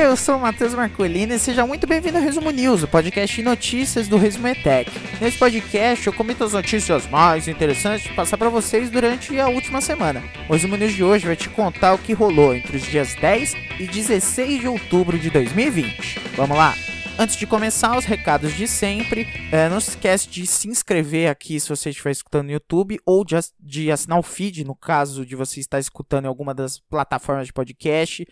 Eu sou o Matheus Marcolini e seja muito bem-vindo ao Resumo News, o podcast de notícias do Resumo ETEC. Nesse podcast eu comento as notícias mais interessantes de passar para vocês durante a última semana. O Resumo News de hoje vai te contar o que rolou entre os dias 10 e 16 de outubro de 2020. Vamos lá! Antes de começar, os recados de sempre, não se esquece de se inscrever aqui se você estiver escutando no YouTube ou de assinar o feed, no caso de você estar escutando em alguma das plataformas de podcast.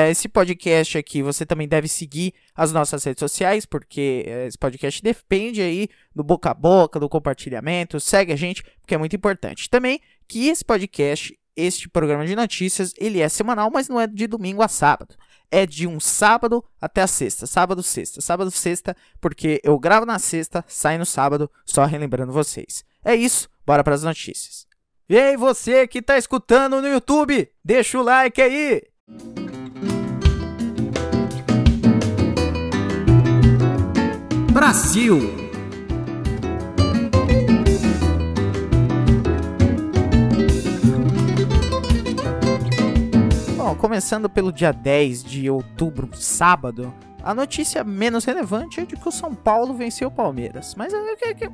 Esse podcast aqui você também deve seguir as nossas redes sociais, porque esse podcast depende aí do boca a boca, do compartilhamento. Segue a gente, porque é muito importante. Também que esse podcast, este programa de notícias, ele é semanal, mas não é de domingo a sábado. É de um sábado até a sexta, sábado, sexta, porque eu gravo na sexta, saio no sábado, só relembrando vocês. É isso, bora para as notícias. E aí você que tá escutando no YouTube, deixa o like aí! Brasil! Começando pelo dia 10 de outubro, sábado, a notícia menos relevante é de que o São Paulo venceu o Palmeiras. Mas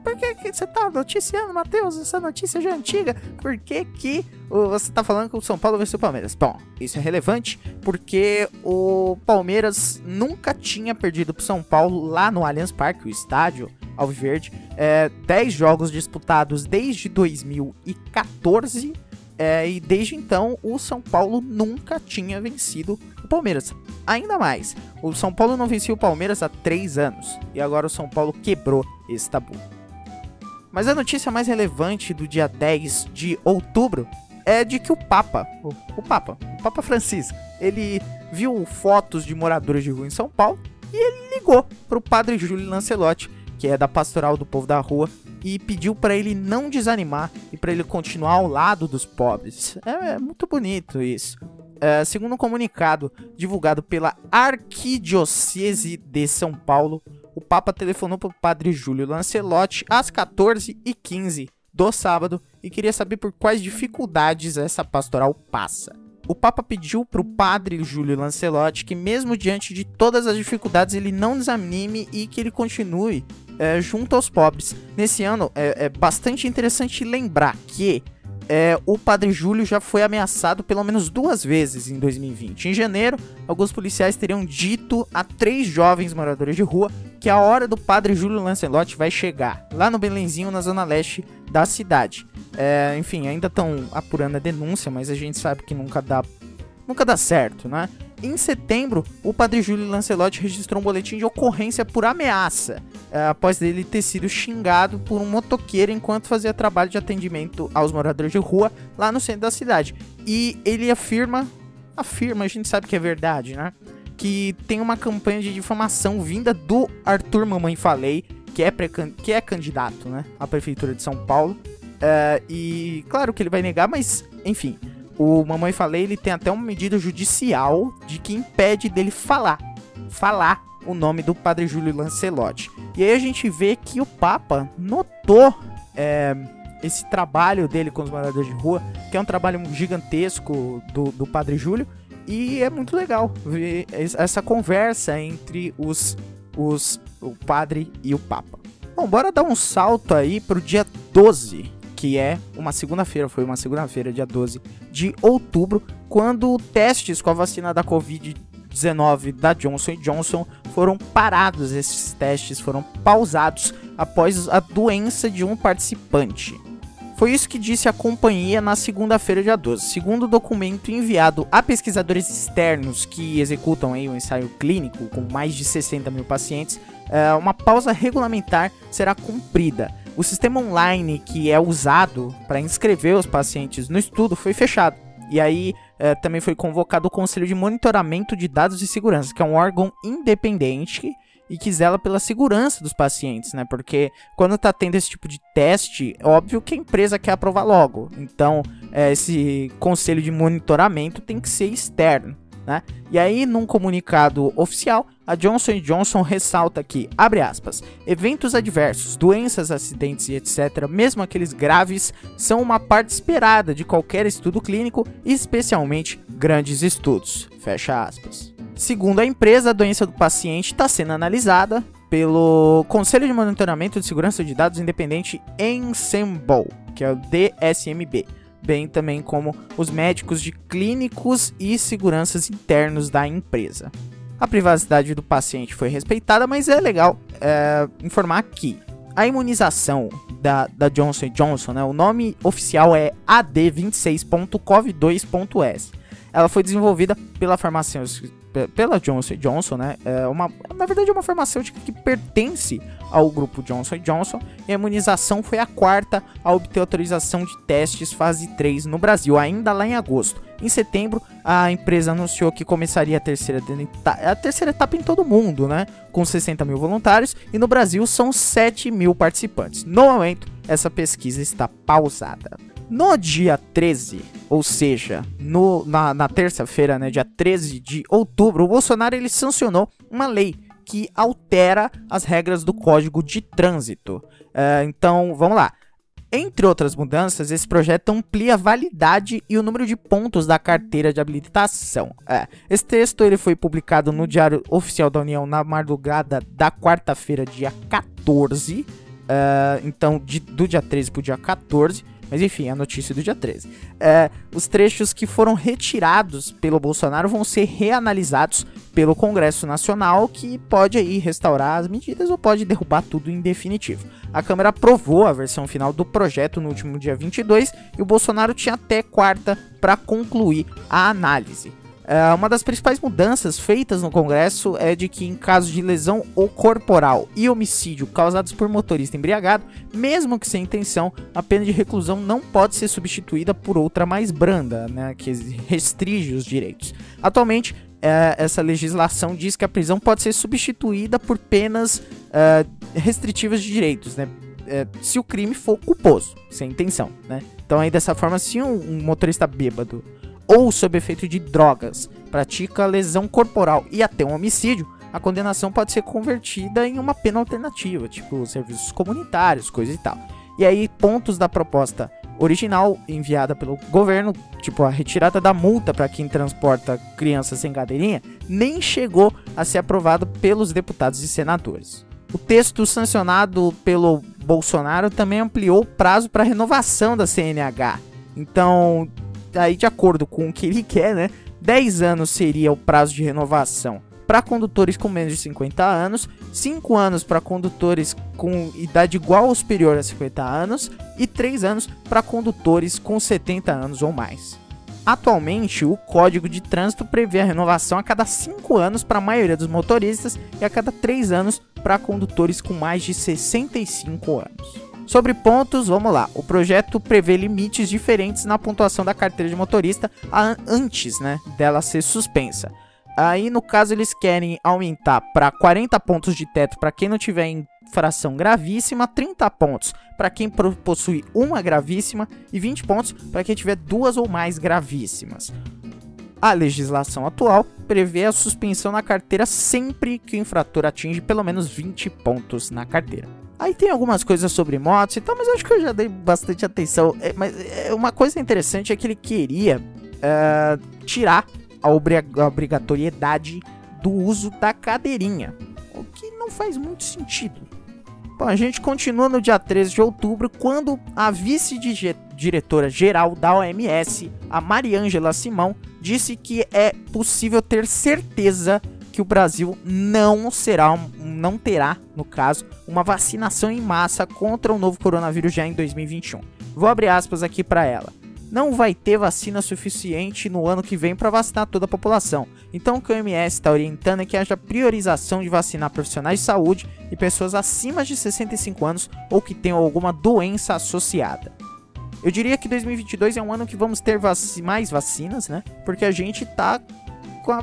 por que você tá noticiando, Matheus? Essa notícia já é antiga. Por que você tá falando que o São Paulo venceu o Palmeiras? Bom, isso é relevante porque o Palmeiras nunca tinha perdido pro São Paulo lá no Allianz Parque, o estádio Alviverde. 10 jogos disputados desde 2014. E desde então o São Paulo nunca tinha vencido o Palmeiras. Ainda mais, o São Paulo não vencia o Palmeiras há 3 anos. E agora o São Paulo quebrou esse tabu. Mas a notícia mais relevante do dia 10 de outubro é de que o Papa Francisco, ele viu fotos de moradores de rua em São Paulo e ele ligou para o padre Júlio Lancelotti, que é da Pastoral do Povo da Rua, e pediu para ele não desanimar e para ele continuar ao lado dos pobres. É muito bonito isso. Segundo um comunicado divulgado pela Arquidiocese de São Paulo, o Papa telefonou para o padre Júlio Lancelotti às 14h15 do sábado e queria saber por quais dificuldades essa pastoral passa. O Papa pediu para o padre Júlio Lancelotti que, mesmo diante de todas as dificuldades, ele não desanime e que ele continue junto aos pobres. Nesse ano, é bastante interessante lembrar que o padre Júlio já foi ameaçado pelo menos 2 vezes em 2020. Em janeiro, alguns policiais teriam dito a 3 jovens moradores de rua que a hora do padre Júlio Lancelotti vai chegar, lá no Belenzinho, na zona leste da cidade. Enfim, ainda estão apurando a denúncia, mas a gente sabe que nunca dá certo, né? Em setembro, o padre Júlio Lancelotti registrou um boletim de ocorrência por ameaça, após ele ter sido xingado por um motoqueiro enquanto fazia trabalho de atendimento aos moradores de rua lá no centro da cidade. E ele afirma, a gente sabe que é verdade, né? Que tem uma campanha de difamação vinda do Arthur Mamãe Falei, que é candidato, né, à prefeitura de São Paulo. E claro que ele vai negar, mas enfim, o Mamãe Falei, ele tem até uma medida judicial de que impede dele falar o nome do padre Júlio Lancelotti. E aí a gente vê que o Papa notou esse trabalho dele com os moradores de rua, que é um trabalho gigantesco do padre Júlio, e é muito legal ver essa conversa entre o padre e o Papa. Bom, bora dar um salto aí pro dia 12, que é uma segunda-feira, foi uma segunda-feira, dia 12 de outubro, quando testes com a vacina da Covid-19 da Johnson & Johnson foram parados. Esses testes foram pausados após a doença de um participante. Foi isso que disse a companhia na segunda-feira, dia 12. Segundo o documento enviado a pesquisadores externos que executam aí um ensaio clínico com mais de 60 mil pacientes, uma pausa regulamentar será cumprida. O sistema online que é usado para inscrever os pacientes no estudo foi fechado. E aí também foi convocado o Conselho de Monitoramento de Dados de Segurança, que é um órgão independente e que zela pela segurança dos pacientes, né? Porque quando tá tendo esse tipo de teste, é óbvio que a empresa quer aprovar logo. Então, esse conselho de monitoramento tem que ser externo, né? E aí, num comunicado oficial, a Johnson & Johnson ressalta que, abre aspas, eventos adversos, doenças, acidentes e etc., mesmo aqueles graves, são uma parte esperada de qualquer estudo clínico, especialmente grandes estudos, fecha aspas. Segundo a empresa, a doença do paciente está sendo analisada pelo Conselho de Monitoramento de Segurança de Dados Independente Ensemble, que é o DSMB, bem também como os médicos de clínicos e seguranças internos da empresa. A privacidade do paciente foi respeitada, mas é legal informar que a imunização da Johnson & Johnson, né, o nome oficial é AD26.cov2.s. Ela foi desenvolvida pela pela Johnson & Johnson, né? Na verdade é uma farmacêutica que pertence ao grupo Johnson & Johnson, e a imunização foi a quarta a obter autorização de testes fase 3 no Brasil, ainda lá em agosto. Em setembro, a empresa anunciou que começaria a terceira etapa em todo o mundo, né? Com 60 mil voluntários, e no Brasil são 7 mil participantes. No momento, essa pesquisa está pausada. No dia 13, ou seja, na terça-feira, né, dia 13 de outubro, o Bolsonaro ele sancionou uma lei que altera as regras do Código de Trânsito. Então, vamos lá. Entre outras mudanças, esse projeto amplia a validade e o número de pontos da carteira de habilitação. Esse texto ele foi publicado no Diário Oficial da União na madrugada da quarta-feira, dia 14. Então, do dia 13 para o dia 14. Mas enfim, a notícia do dia 13. Os trechos que foram retirados pelo Bolsonaro vão ser reanalisados pelo Congresso Nacional, que pode aí restaurar as medidas ou pode derrubar tudo em definitivo. A Câmara aprovou a versão final do projeto no último dia 22 e o Bolsonaro tinha até quarta para concluir a análise. Uma das principais mudanças feitas no Congresso é de que em casos de lesão ou corporal e homicídio causados por motorista embriagado, mesmo que sem intenção, a pena de reclusão não pode ser substituída por outra mais branda, né, que restringe os direitos. Atualmente, essa legislação diz que a prisão pode ser substituída por penas restritivas de direitos, né, se o crime for culposo, sem intenção, né? Então aí dessa forma, se um motorista bêbado ou sob efeito de drogas pratica lesão corporal e até um homicídio, a condenação pode ser convertida em uma pena alternativa, tipo serviços comunitários, coisa e tal. E aí pontos da proposta original enviada pelo governo, tipo a retirada da multa para quem transporta crianças sem cadeirinha, nem chegou a ser aprovado pelos deputados e senadores. O texto sancionado pelo Bolsonaro também ampliou o prazo para renovação da CNH. Então, aí de acordo com o que ele quer, né, 10 anos seria o prazo de renovação para condutores com menos de 50 anos, 5 anos para condutores com idade igual ou superior a 50 anos e 3 anos para condutores com 70 anos ou mais. Atualmente, o Código de Trânsito prevê a renovação a cada 5 anos para a maioria dos motoristas e a cada 3 anos para condutores com mais de 65 anos. Sobre pontos, vamos lá. O projeto prevê limites diferentes na pontuação da carteira de motorista antes, né, dela ser suspensa. Aí, no caso, eles querem aumentar para 40 pontos de teto para quem não tiver infração gravíssima, 30 pontos para quem possui uma gravíssima e 20 pontos para quem tiver 2 ou mais gravíssimas. A legislação atual prevê a suspensão na carteira sempre que o infrator atinge pelo menos 20 pontos na carteira. Aí tem algumas coisas sobre motos e tal, mas eu acho que eu já dei bastante atenção. Mas uma coisa interessante é que ele queria tirar a obrigatoriedade do uso da cadeirinha, o que não faz muito sentido. Bom, a gente continua no dia 13 de outubro, quando a vice-diretora-geral da OMS, a Mariângela Simão, disse que é possível ter certeza que o Brasil não terá, no caso, uma vacinação em massa contra o novo coronavírus já em 2021. Vou abrir aspas aqui para ela. Não vai ter vacina suficiente no ano que vem para vacinar toda a população. Então o que o OMS está orientando é que haja priorização de vacinar profissionais de saúde e pessoas acima de 65 anos ou que tenham alguma doença associada. Eu diria que 2022 é um ano que vamos ter mais vacinas, né? Porque a gente tá com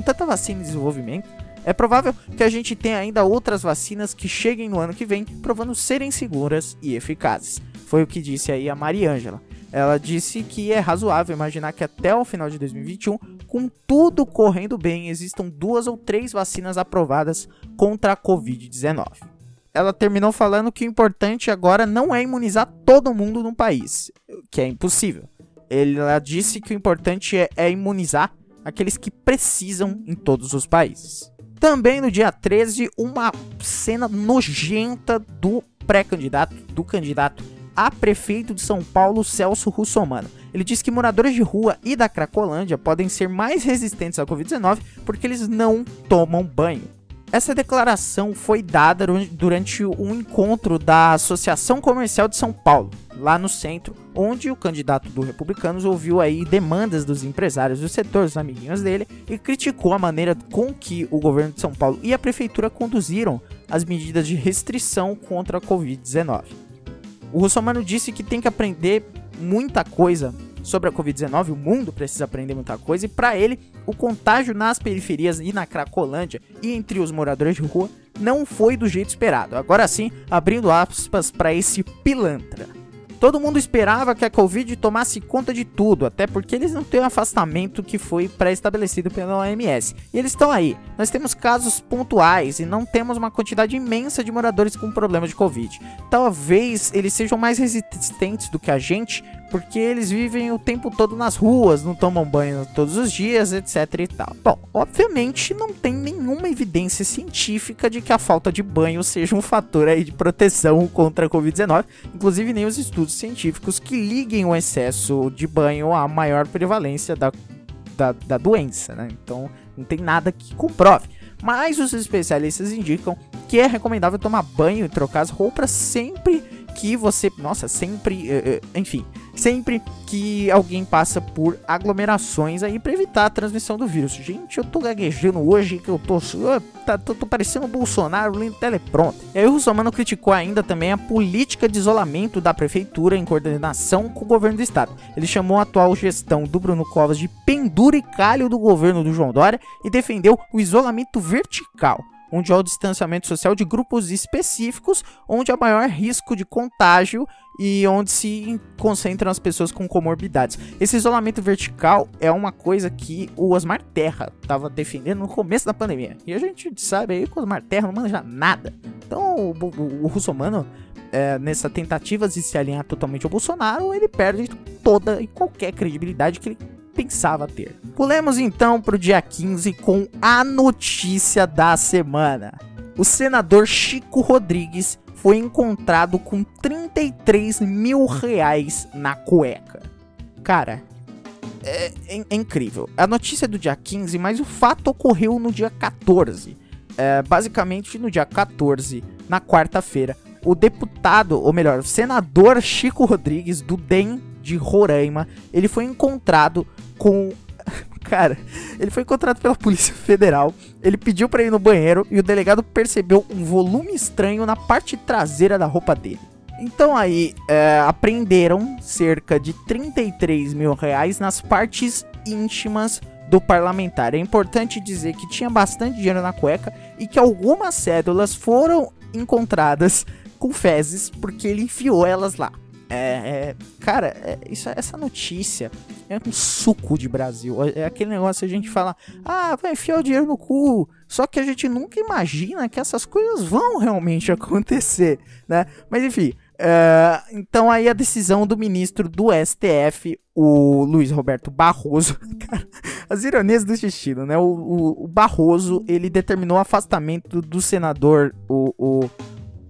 tanta vacina em desenvolvimento, é provável que a gente tenha ainda outras vacinas que cheguem no ano que vem, provando serem seguras e eficazes. Foi o que disse aí a Mariângela. Ela disse que é razoável imaginar que até o final de 2021, com tudo correndo bem, existam 2 ou 3 vacinas aprovadas contra a Covid-19. Ela terminou falando que o importante agora não é imunizar todo mundo no país, que é impossível. Ela disse que o importante é imunizar aqueles que precisam em todos os países. Também no dia 13, uma cena nojenta do candidato a prefeito de São Paulo, Celso Russomano. Ele disse que moradores de rua e da Cracolândia podem ser mais resistentes à Covid-19 porque eles não tomam banho. Essa declaração foi dada durante um encontro da Associação Comercial de São Paulo, lá no centro, onde o candidato do Republicanos ouviu aí demandas dos empresários do setor, dos amiguinhos dele, e criticou a maneira com que o governo de São Paulo e a prefeitura conduziram as medidas de restrição contra a Covid-19. O Russomano disse que tem que aprender muita coisa sobre a Covid-19, o mundo precisa aprender muita coisa, e para ele, o contágio nas periferias e na Cracolândia e entre os moradores de rua não foi do jeito esperado. Agora sim, abrindo aspas para esse pilantra. Todo mundo esperava que a Covid tomasse conta de tudo, até porque eles não têm o afastamento que foi pré-estabelecido pela OMS. E eles estão aí. Nós temos casos pontuais e não temos uma quantidade imensa de moradores com problema de Covid. Talvez eles sejam mais resistentes do que a gente, porque eles vivem o tempo todo nas ruas, não tomam banho todos os dias, etc e tal. Bom, obviamente não tem nenhuma evidência científica de que a falta de banho seja um fator aí de proteção contra a Covid-19, inclusive nem os estudos científicos que liguem o excesso de banho à maior prevalência da doença, né? Então não tem nada que comprove. Mas os especialistas indicam que é recomendável tomar banho e trocar as roupas sempre que você... sempre que alguém passa por aglomerações aí pra evitar a transmissão do vírus. Gente, eu tô gaguejando hoje que eu tô parecendo o Bolsonaro lendo teleprompter. E aí o Russomano criticou ainda também a política de isolamento da prefeitura em coordenação com o governo do estado. Ele chamou a atual gestão do Bruno Covas de penduricalho do governo do João Dória e defendeu o isolamento vertical, onde há o distanciamento social de grupos específicos, onde há maior risco de contágio e onde se concentram as pessoas com comorbidades. Esse isolamento vertical é uma coisa que o Osmar Terra estava defendendo no começo da pandemia. E a gente sabe aí que o Osmar Terra não manja nada. Então o Russomano, nessa tentativa de se alinhar totalmente ao Bolsonaro, ele perde toda e qualquer credibilidade que ele pensava ter. Pulemos então para o dia 15 com a notícia da semana. O senador Chico Rodrigues foi encontrado com 33 mil reais na cueca. Cara, é incrível. A notícia é do dia 15, mas o fato ocorreu no dia 14. Basicamente no dia 14, na quarta-feira, o senador Chico Rodrigues, do DEM de Roraima, ele foi encontrado com... Cara, ele foi encontrado pela Polícia Federal, ele pediu pra ir no banheiro e o delegado percebeu um volume estranho na parte traseira da roupa dele. Então aí, apreenderam cerca de 33 mil reais nas partes íntimas do parlamentar. É importante dizer que tinha bastante dinheiro na cueca e que algumas cédulas foram encontradas com fezes porque ele enfiou elas lá. Essa notícia é um suco de Brasil. É aquele negócio que a gente fala, vai enfiar o dinheiro no cu. Só que a gente nunca imagina que essas coisas vão realmente acontecer, né? Mas enfim, então aí a decisão do ministro do STF, o Luiz Roberto Barroso, cara, as ironias do destino, né? O Barroso, ele determinou o afastamento do senador, o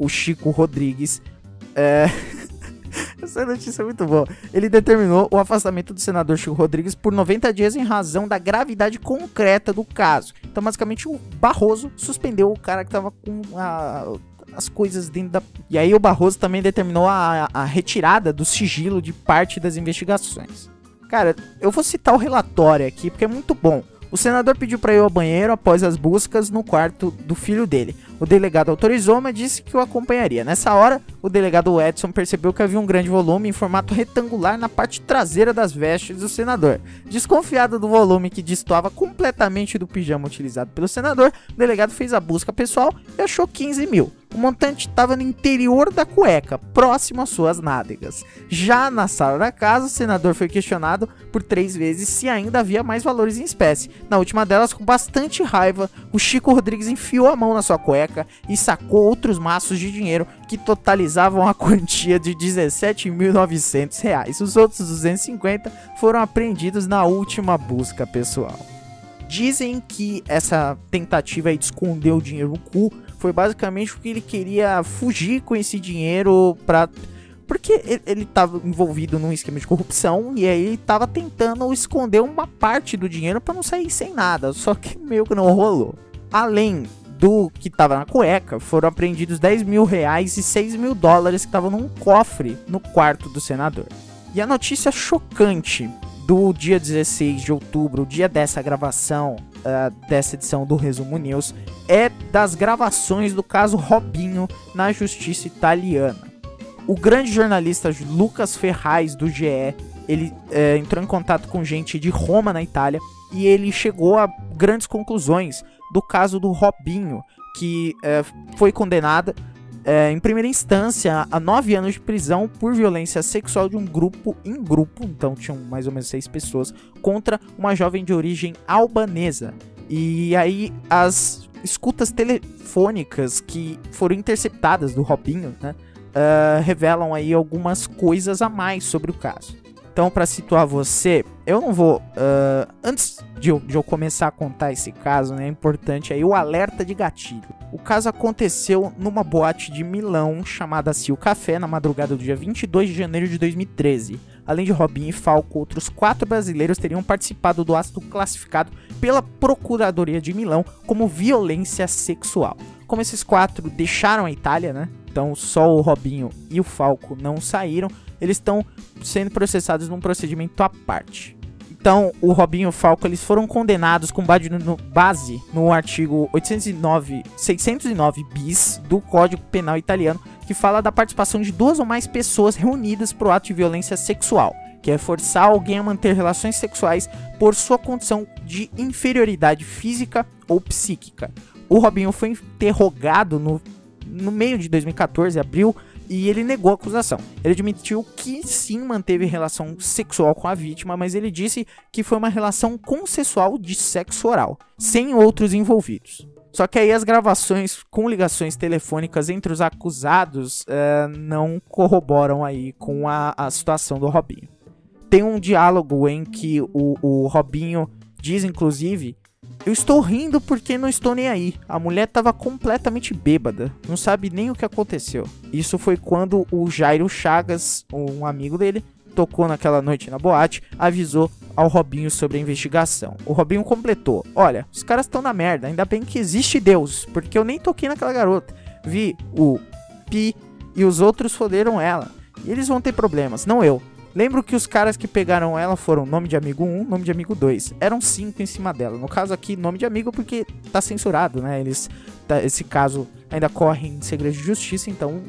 Chico Rodrigues. Essa notícia é muito boa. Ele determinou o afastamento do senador Chico Rodrigues por 90 dias em razão da gravidade concreta do caso. Então, basicamente, o Barroso suspendeu o cara que tava com as coisas dentro da... E aí o Barroso também determinou a retirada do sigilo de parte das investigações. Cara, eu vou citar o relatório aqui porque é muito bom. O senador pediu para ir ao banheiro após as buscas no quarto do filho dele. O delegado autorizou, mas disse que o acompanharia. Nessa hora, o delegado Edson percebeu que havia um grande volume em formato retangular na parte traseira das vestes do senador. Desconfiado do volume que destoava completamente do pijama utilizado pelo senador, o delegado fez a busca pessoal e achou 15 mil. O montante estava no interior da cueca, próximo às suas nádegas. Já na sala da casa, o senador foi questionado por 3 vezes se ainda havia mais valores em espécie. Na última delas, com bastante raiva, o Chico Rodrigues enfiou a mão na sua cueca e sacou outros maços de dinheiro que totalizavam a quantia de R$ 17.900. Os outros 250 foram apreendidos na última busca pessoal. Dizem que essa tentativa aí de esconder o dinheiro no cu foi basicamente porque ele queria fugir com esse dinheiro porque ele estava envolvido num esquema de corrupção e aí ele estava tentando esconder uma parte do dinheiro para não sair sem nada, só que meio que não rolou. Além do que estava na cueca, foram apreendidos R$10.000 e $6.000 que estavam num cofre no quarto do senador. E a notícia chocante do dia 16 de outubro, o dia dessa gravação, dessa edição do Resumo News, é das gravações do caso Robinho na justiça italiana. O grande jornalista Lucas Ferraz, do GE, ele entrou em contato com gente de Roma, na Itália, e ele chegou a grandes conclusões do caso do Robinho, que foi condenada em primeira instância a 9 anos de prisão por violência sexual de um grupo em grupo, então tinham mais ou menos 6 pessoas, contra uma jovem de origem albanesa. E aí as escutas telefônicas que foram interceptadas do Robinho, né, revelam aí algumas coisas a mais sobre o caso. Então, para situar você, eu não vou... antes de eu começar a contar esse caso, né, é importante aí o alerta de gatilho. O caso aconteceu numa boate de Milão chamada Sil Café na madrugada do dia 22 de janeiro de 2013. Além de Robinho e Falco, outros 4 brasileiros teriam participado do ato classificado pela Procuradoria de Milão como violência sexual. Como esses 4 deixaram a Itália, né? Então só o Robinho e o Falco não saíram, eles estão sendo processados num procedimento à parte. Então, o Robinho e o Falco, eles foram condenados com base no artigo 609 bis do Código Penal italiano, que fala da participação de 2 ou mais pessoas reunidas para o ato de violência sexual, que é forçar alguém a manter relações sexuais por sua condição de inferioridade física ou psíquica. O Robinho foi interrogado no meio de 2014, abril, e ele negou a acusação. Ele admitiu que sim manteve relação sexual com a vítima, mas ele disse que foi uma relação consensual de sexo oral, sem outros envolvidos. Só que aí as gravações com ligações telefônicas entre os acusados não corroboram aí com a situação do Robinho. Tem um diálogo em que o Robinho diz, inclusive: "Eu estou rindo porque não estou nem aí. A mulher estava completamente bêbada, não sabe nem o que aconteceu." Isso foi quando o Jairo Chagas, um amigo dele, tocou naquela noite na boate, avisou ao Robinho sobre a investigação. O Robinho completou: "Olha, os caras estão na merda, ainda bem que existe Deus, porque eu nem toquei naquela garota. Vi o Pi e os outros foderam ela. E eles vão ter problemas, não eu. Lembro que os caras que pegaram ela foram nome de amigo 1, nome de amigo 2. Eram 5 em cima dela. No caso aqui, nome de amigo porque tá censurado, né? Esse caso ainda corre em segredo de justiça, então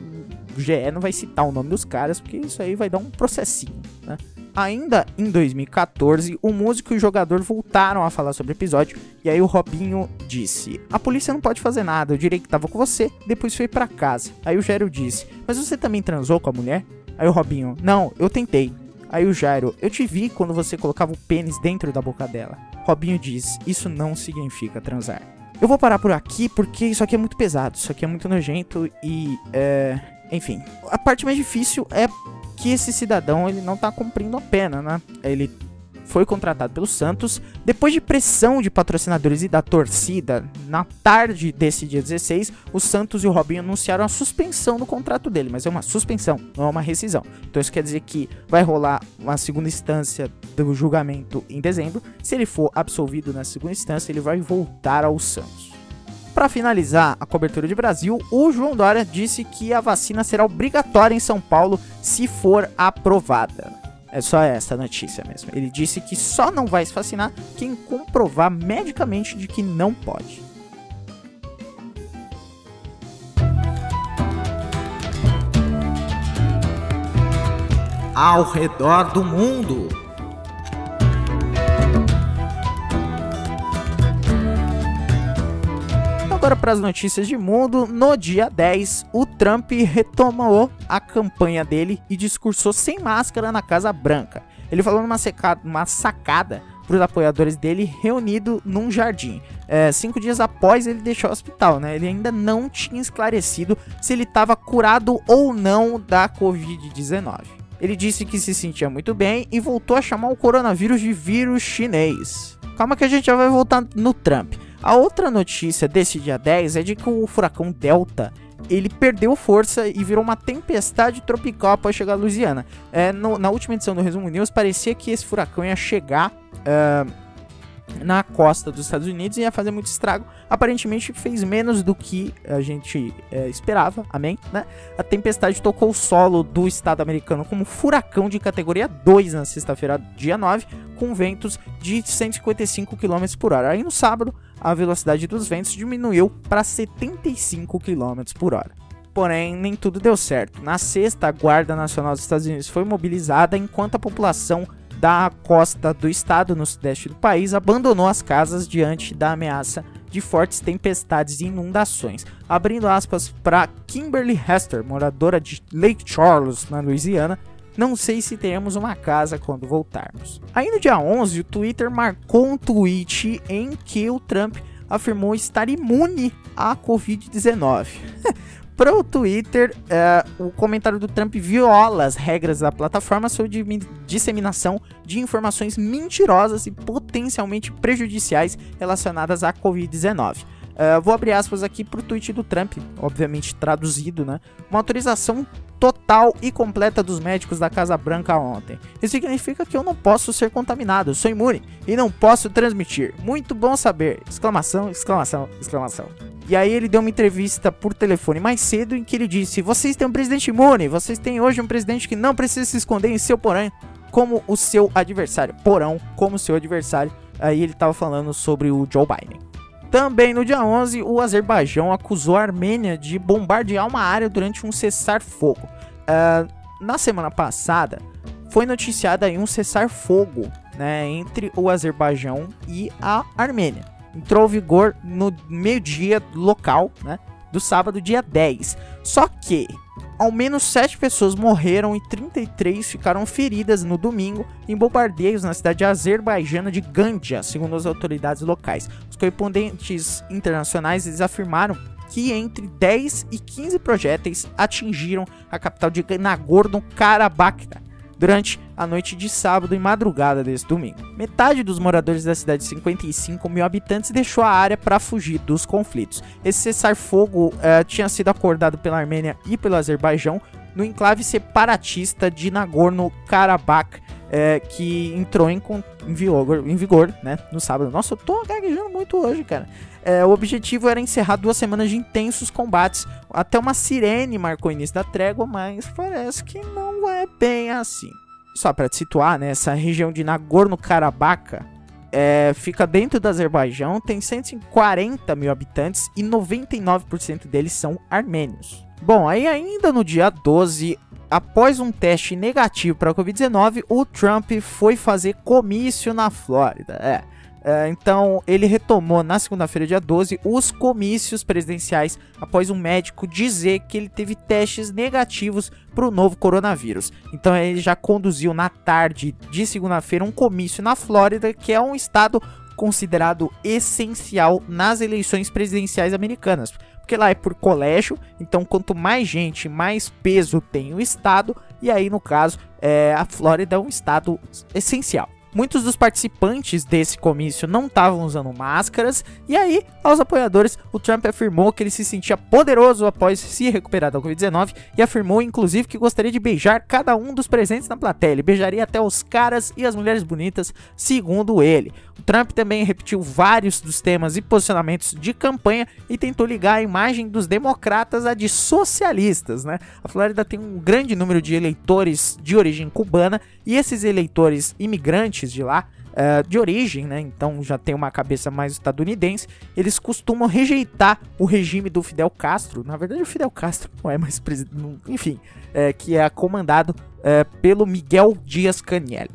o GE não vai citar o nome dos caras, porque isso aí vai dar um processinho, né? Ainda em 2014, o músico e o jogador voltaram a falar sobre o episódio, e aí o Robinho disse: "A polícia não pode fazer nada, eu direi que tava com você, depois foi pra casa." Aí o Jairo disse: "Mas você também transou com a mulher?" Aí o Robinho: "Não, eu tentei." Aí o Jairo: "Eu te vi quando você colocava o pênis dentro da boca dela." Robinho diz: "Isso não significa transar." Eu vou parar por aqui porque isso aqui é muito pesado, isso aqui é muito nojento e, enfim. A parte mais difícil é que esse cidadão, ele não tá cumprindo a pena, né? Ele foi contratado pelo Santos. Depois de pressão de patrocinadores e da torcida, na tarde desse dia 16, o Santos e o Robinho anunciaram a suspensão do contrato dele, mas é uma suspensão, não é uma rescisão. Então isso quer dizer que vai rolar uma segunda instância do julgamento em dezembro. Se ele for absolvido na segunda instância, ele vai voltar ao Santos. Para finalizar a cobertura de Brasil, o João Dória disse que a vacina será obrigatória em São Paulo se for aprovada. É só essa notícia mesmo. Ele disse que só não vai se vacinar quem comprovar medicamente de que não pode. Ao redor do mundo. Agora para as notícias de mundo. No dia 10, o Trump retomou a campanha dele e discursou sem máscara na Casa Branca. Ele falou numa sacada para os apoiadores dele reunido num jardim. 5 dias após ele deixar o hospital, né? Ele ainda não tinha esclarecido se ele estava curado ou não da Covid-19. Ele disse que se sentia muito bem e voltou a chamar o coronavírus de vírus chinês. Calma que a gente já vai voltar no Trump. A outra notícia desse dia 10 é de que o furacão Delta, ele perdeu força e virou uma tempestade tropical após chegar à Louisiana. Na última edição do Resumo News, parecia que esse furacão ia chegar na costa dos Estados Unidos e ia fazer muito estrago. Aparentemente fez menos do que a gente esperava, amém, né? A tempestade tocou o solo do estado americano como furacão de categoria 2 na sexta-feira, dia 9, com ventos de 155 km por hora. Aí no sábado, a velocidade dos ventos diminuiu para 75 km por hora. Porém, nem tudo deu certo. Na sexta, a Guarda Nacional dos Estados Unidos foi mobilizada enquanto a população da costa do estado no sudeste do país abandonou as casas diante da ameaça de fortes tempestades e inundações. Abrindo aspas para Kimberly Hester, moradora de Lake Charles, na Louisiana: "Não sei se teremos uma casa quando voltarmos." Aí no dia 11, o Twitter marcou um tweet em que o Trump afirmou estar imune à Covid-19. Para o Twitter, o comentário do Trump viola as regras da plataforma sobre disseminação de informações mentirosas e potencialmente prejudiciais relacionadas à Covid-19. Vou abrir aspas aqui para o tweet do Trump, obviamente traduzido, né? "Uma autorização total e completa dos médicos da Casa Branca ontem. Isso significa que eu não posso ser contaminado, eu sou imune e não posso transmitir. Muito bom saber!" Exclamação, exclamação, exclamação. E aí ele deu uma entrevista por telefone mais cedo em que ele disse: "Vocês têm um presidente imune, vocês têm hoje um presidente que não precisa se esconder em seu porão como o seu adversário." Porão como seu adversário. Aí ele estava falando sobre o Joe Biden. Também no dia 11, o Azerbaijão acusou a Armênia de bombardear uma área durante um cessar-fogo. Na semana passada, foi noticiado aí um cessar-fogo, né, entre o Azerbaijão e a Armênia. Entrou em vigor no meio-dia local, né, do sábado, dia 10. Só que ao menos 7 pessoas morreram e 33 ficaram feridas no domingo em bombardeios na cidade azerbaijana de Gandia, segundo as autoridades locais. Os correspondentes internacionais eles afirmaram que entre 10 e 15 projéteis atingiram a capital de Nagorno-Karabakh durante a noite de sábado e madrugada desse domingo. Metade dos moradores da cidade de 55 mil habitantes deixou a área para fugir dos conflitos. Esse cessar-fogo tinha sido acordado pela Armênia e pelo Azerbaijão no enclave separatista de Nagorno-Karabakh, que entrou em vigor, né, no sábado. Nossa, eu tô gaguejando muito hoje, cara. O objetivo era encerrar 2 semanas de intensos combates. Até uma sirene marcou o início da trégua, mas parece que não é bem assim. Só para te situar, né, essa região de Nagorno-Karabakh fica dentro do Azerbaijão, tem 140 mil habitantes e 99% deles são armênios. Bom, aí ainda no dia 12, após um teste negativo para a Covid-19, o Trump foi fazer comício na Flórida. Então ele retomou na segunda-feira, dia 12, os comícios presidenciais após um médico dizer que ele teve testes negativos para o novo coronavírus. Então ele já conduziu na tarde de segunda-feira um comício na Flórida, que é um estado considerado essencial nas eleições presidenciais americanas, porque lá é por colégio, então quanto mais gente, mais peso tem o estado, e aí no caso a Flórida é um estado essencial. Muitos dos participantes desse comício não estavam usando máscaras, e aí, aos apoiadores, o Trump afirmou que ele se sentia poderoso após se recuperar da Covid-19 e afirmou, inclusive, que gostaria de beijar cada um dos presentes na plateia. Ele beijaria até os caras e as mulheres bonitas, segundo ele. O Trump também repetiu vários dos temas e posicionamentos de campanha e tentou ligar a imagem dos democratas à de socialistas, né? A Flórida tem um grande número de eleitores de origem cubana, e esses eleitores imigrantes de lá, de origem, né, então já tem uma cabeça mais estadunidense, eles costumam rejeitar o regime do Fidel Castro. Na verdade, o Fidel Castro não é mais presidente, enfim, que é comandado pelo Miguel Dias-Canel.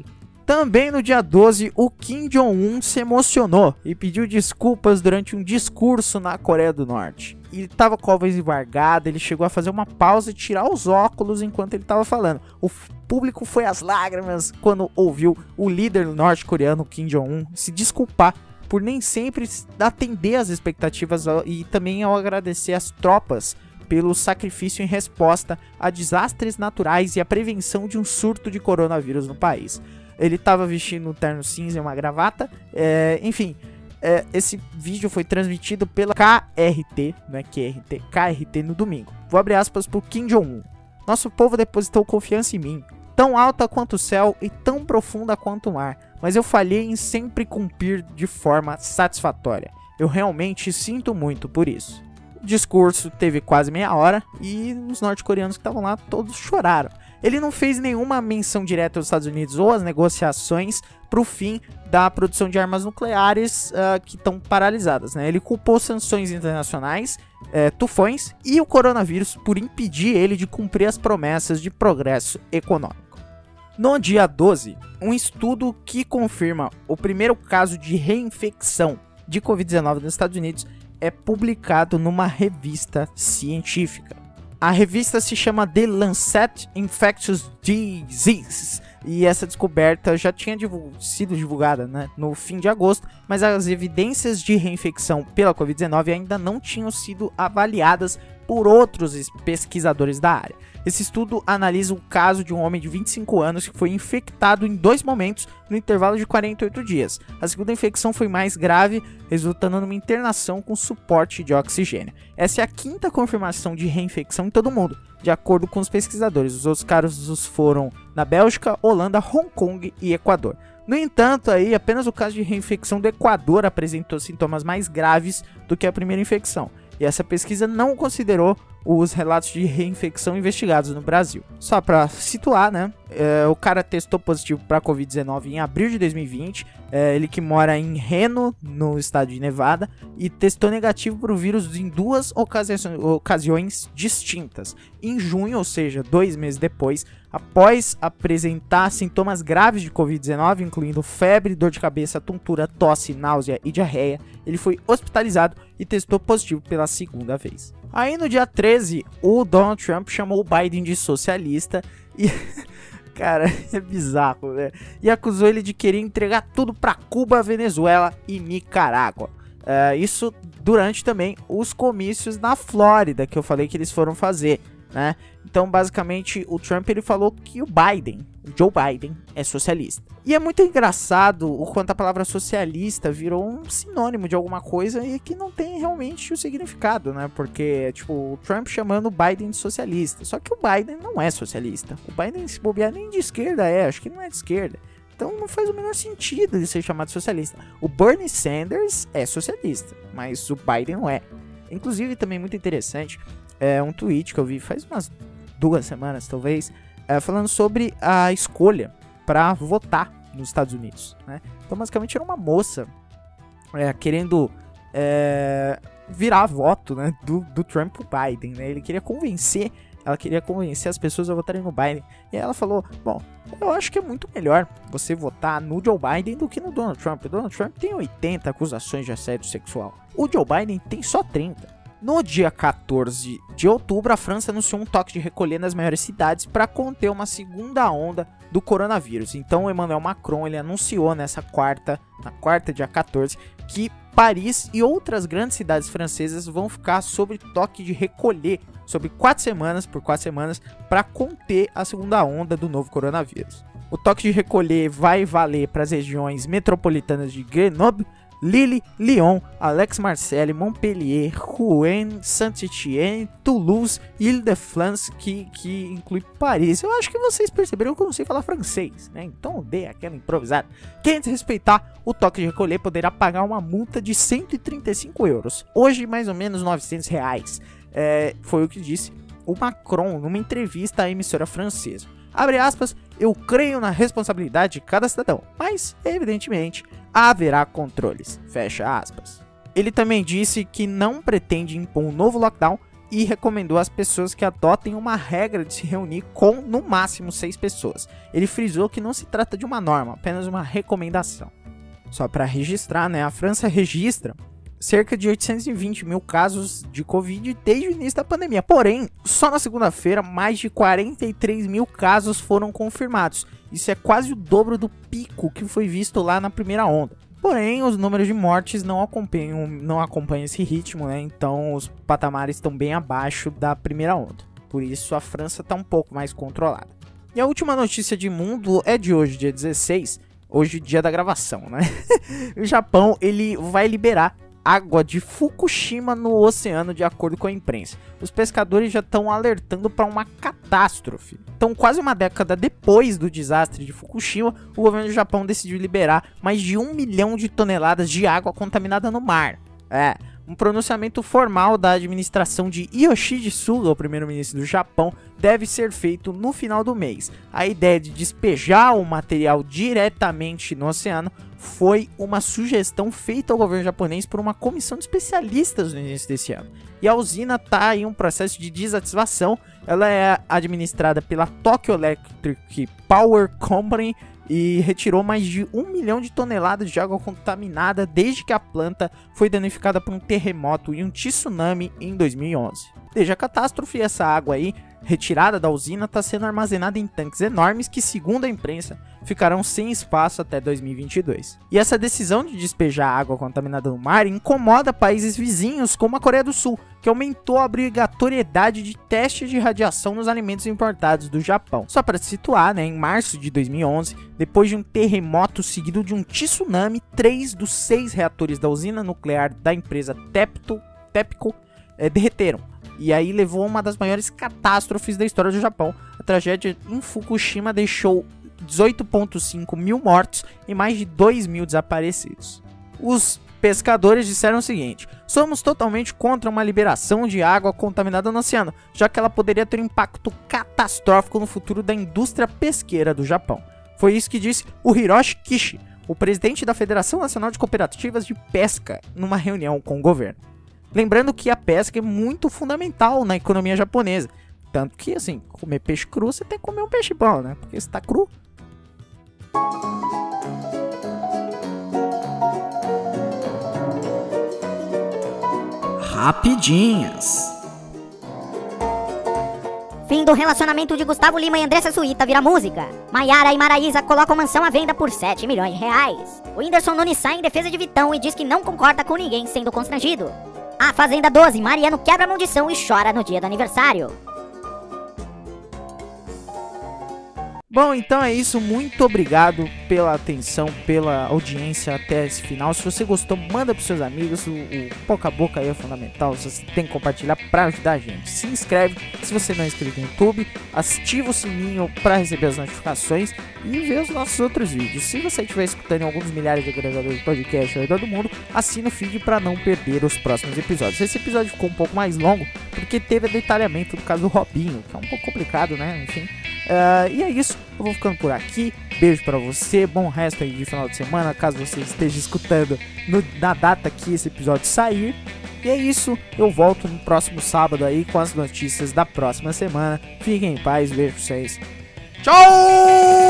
Também no dia 12, o Kim Jong-un se emocionou e pediu desculpas durante um discurso na Coreia do Norte. Ele estava com a voz embargada, ele chegou a fazer uma pausa e tirar os óculos enquanto ele estava falando. O público foi às lágrimas quando ouviu o líder norte-coreano Kim Jong-un se desculpar por nem sempre atender às expectativas e também ao agradecer às tropas pelo sacrifício em resposta a desastres naturais e a prevenção de um surto de coronavírus no país. Ele estava vestindo um terno cinza e uma gravata, enfim... esse vídeo foi transmitido pela KRT, não é QRT, KRT no domingo. Vou abrir aspas pro Kim Jong-un. Nosso povo depositou confiança em mim, tão alta quanto o céu e tão profunda quanto o mar, mas eu falhei em sempre cumprir de forma satisfatória. Eu realmente sinto muito por isso. O discurso teve quase meia hora e os norte-coreanos que estavam lá todos choraram. Ele não fez nenhuma menção direta aos Estados Unidos ou às negociações para o fim da produção de armas nucleares que estão paralisadas, né? Ele culpou sanções internacionais, tufões e o coronavírus por impedir ele de cumprir as promessas de progresso econômico. No dia 12, um estudo que confirma o primeiro caso de reinfecção de Covid-19 nos Estados Unidos é publicado numa revista científica. A revista se chama The Lancet Infectious Diseases e essa descoberta já tinha sido divulgada, né, no fim de agosto, mas as evidências de reinfecção pela Covid-19 ainda não tinham sido avaliadas por outros pesquisadores da área. Esse estudo analisa o caso de um homem de 25 anos que foi infectado em 2 momentos no intervalo de 48 dias. A segunda infecção foi mais grave, resultando numa internação com suporte de oxigênio. Essa é a 5ª confirmação de reinfecção em todo o mundo, de acordo com os pesquisadores. Os outros casos foram na Bélgica, Holanda, Hong Kong e Equador. No entanto, aí, apenas o caso de reinfecção do Equador apresentou sintomas mais graves do que a primeira infecção. E essa pesquisa não considerou os relatos de reinfecção investigados no Brasil. Só para situar, né? O cara testou positivo para Covid-19 em abril de 2020. Ele que mora em Reno, no estado de Nevada, e testou negativo para o vírus em 2 ocasiões distintas. Em junho, ou seja, 2 meses depois, após apresentar sintomas graves de Covid-19, incluindo febre, dor de cabeça, tontura, tosse, náusea e diarreia, ele foi hospitalizado e testou positivo pela 2ª vez. Aí no dia 13, o Donald Trump chamou o Biden de socialista e... cara, é bizarro, né? E acusou ele de querer entregar tudo pra Cuba, Venezuela e Nicarágua. Isso durante também os comícios na Flórida, que eu falei que eles foram fazer, né? Então, basicamente, o Trump ele falou que o Joe Biden, é socialista. E é muito engraçado o quanto a palavra socialista virou um sinônimo de alguma coisa e que não tem realmente o significado, né? Porque, tipo, o Trump chamando o Biden de socialista. Só que o Biden não é socialista. O Biden, se bobear, nem de esquerda acho que não é de esquerda. Então não faz o menor sentido ele ser chamado de socialista. O Bernie Sanders é socialista, mas o Biden não é. Inclusive, também muito interessante, um tweet que eu vi faz umas 2 semanas, talvez, falando sobre a escolha para votar nos Estados Unidos, né? Então, basicamente, era uma moça querendo virar voto, né, do Trump pro Biden, né? Ela queria convencer as pessoas a votarem no Biden. E ela falou, bom, eu acho que é muito melhor você votar no Joe Biden do que no Donald Trump. O Donald Trump tem 80 acusações de assédio sexual. O Joe Biden tem só 30. No dia 14 de outubro, a França anunciou um toque de recolher nas maiores cidades para conter uma segunda onda do coronavírus. Então, o Emmanuel Macron ele anunciou na quarta, dia 14, que Paris e outras grandes cidades francesas vão ficar sob toque de recolher por 4 semanas, para conter a segunda onda do novo coronavírus. O toque de recolher vai valer para as regiões metropolitanas de Grenoble, Lille, Lyon, Aix-Marseille, Montpellier, Rouen, Saint-Étienne, Toulouse, Île-de-France, que inclui Paris. Eu acho que vocês perceberam que eu não sei falar francês, né? Então dei aquela improvisada. Quem desrespeitar o toque de recolher poderá pagar uma multa de 135 euros. Hoje, mais ou menos 900 reais. Foi o que disse o Macron numa entrevista à emissora francesa. Abre aspas, eu creio na responsabilidade de cada cidadão, mas, evidentemente, haverá controles. Fecha aspas. Ele também disse que não pretende impor um novo lockdown e recomendou às pessoas que adotem uma regra de se reunir com, no máximo, 6 pessoas. Ele frisou que não se trata de uma norma, apenas uma recomendação. Só para registrar, né, a França registra cerca de 820 mil casos de Covid desde o início da pandemia. Porém, só na segunda-feira, mais de 43 mil casos foram confirmados. Isso é quase o dobro do pico que foi visto lá na primeira onda. Porém, os números de mortes não acompanham esse ritmo, né? Então os patamares estão bem abaixo da primeira onda. Por isso a França está um pouco mais controlada. E a última notícia de mundo é de hoje, dia 16, hoje dia da gravação, né? O Japão, ele vai liberar água de Fukushima no oceano, de acordo com a imprensa. Os pescadores já estão alertando para uma catástrofe. Então, quase uma década depois do desastre de Fukushima, o governo do Japão decidiu liberar mais de 1 milhão de toneladas de água contaminada no mar. Um pronunciamento formal da administração de Yoshihide Suga, o primeiro-ministro do Japão, deve ser feito no final do mês. A ideia de despejar o material diretamente no oceano foi uma sugestão feita ao governo japonês por uma comissão de especialistas no início desse ano. E a usina está em um processo de desativação. Ela é administrada pela Tokyo Electric Power Company e retirou mais de 1 milhão de toneladas de água contaminada desde que a planta foi danificada por um terremoto e um tsunami em 2011. Desde a catástrofe, essa água aí, retirada da usina, está sendo armazenada em tanques enormes que, segundo a imprensa, ficarão sem espaço até 2022. E essa decisão de despejar água contaminada no mar incomoda países vizinhos como a Coreia do Sul, que aumentou a obrigatoriedade de testes de radiação nos alimentos importados do Japão. Só para se situar, né, em março de 2011, depois de um terremoto seguido de um tsunami, 3 dos 6 reatores da usina nuclear da empresa TEPCO derreteram. E aí levou a uma das maiores catástrofes da história do Japão. A tragédia em Fukushima deixou 18,5 mil mortos e mais de 2 mil desaparecidos. Os pescadores disseram o seguinte: somos totalmente contra uma liberação de água contaminada no oceano, já que ela poderia ter um impacto catastrófico no futuro da indústria pesqueira do Japão. Foi isso que disse o Hiroshi Kishi, o presidente da Federação Nacional de Cooperativas de Pesca, numa reunião com o governo. Lembrando que a pesca é muito fundamental na economia japonesa. Tanto que, assim, comer peixe cru, você tem que comer um peixe bom, né? Porque se tá cru... Rapidinhas. Fim do relacionamento de Gustavo Lima e Andressa Suíta vira música. Maiara e Maraísa colocam mansão à venda por 7 milhões de reais. O Whindersson Nunes sai em defesa de Vitão e diz que não concorda com ninguém sendo constrangido. A Fazenda 12, Mariano quebra a maldição e chora no dia do aniversário. Bom, então é isso. Muito obrigado pela atenção, pela audiência até esse final. Se você gostou, manda pros seus amigos. O boca a boca aí é fundamental. Você tem que compartilhar pra ajudar a gente. Se inscreve se você não é inscrito no YouTube. Ativa o sininho pra receber as notificações e ver os nossos outros vídeos. Se você estiver escutando em alguns milhares de agregadores de podcast ao redor do mundo, assina o feed pra não perder os próximos episódios. Esse episódio ficou um pouco mais longo porque teve detalhamento do caso do Robinho, que é um pouco complicado, né? Enfim. E é isso, eu vou ficando por aqui. Beijo pra você, bom resto aí de final de semana, caso você esteja escutando na data que esse episódio sair. E é isso, eu volto no próximo sábado aí com as notícias da próxima semana. Fiquem em paz, beijo pra vocês. Tchau!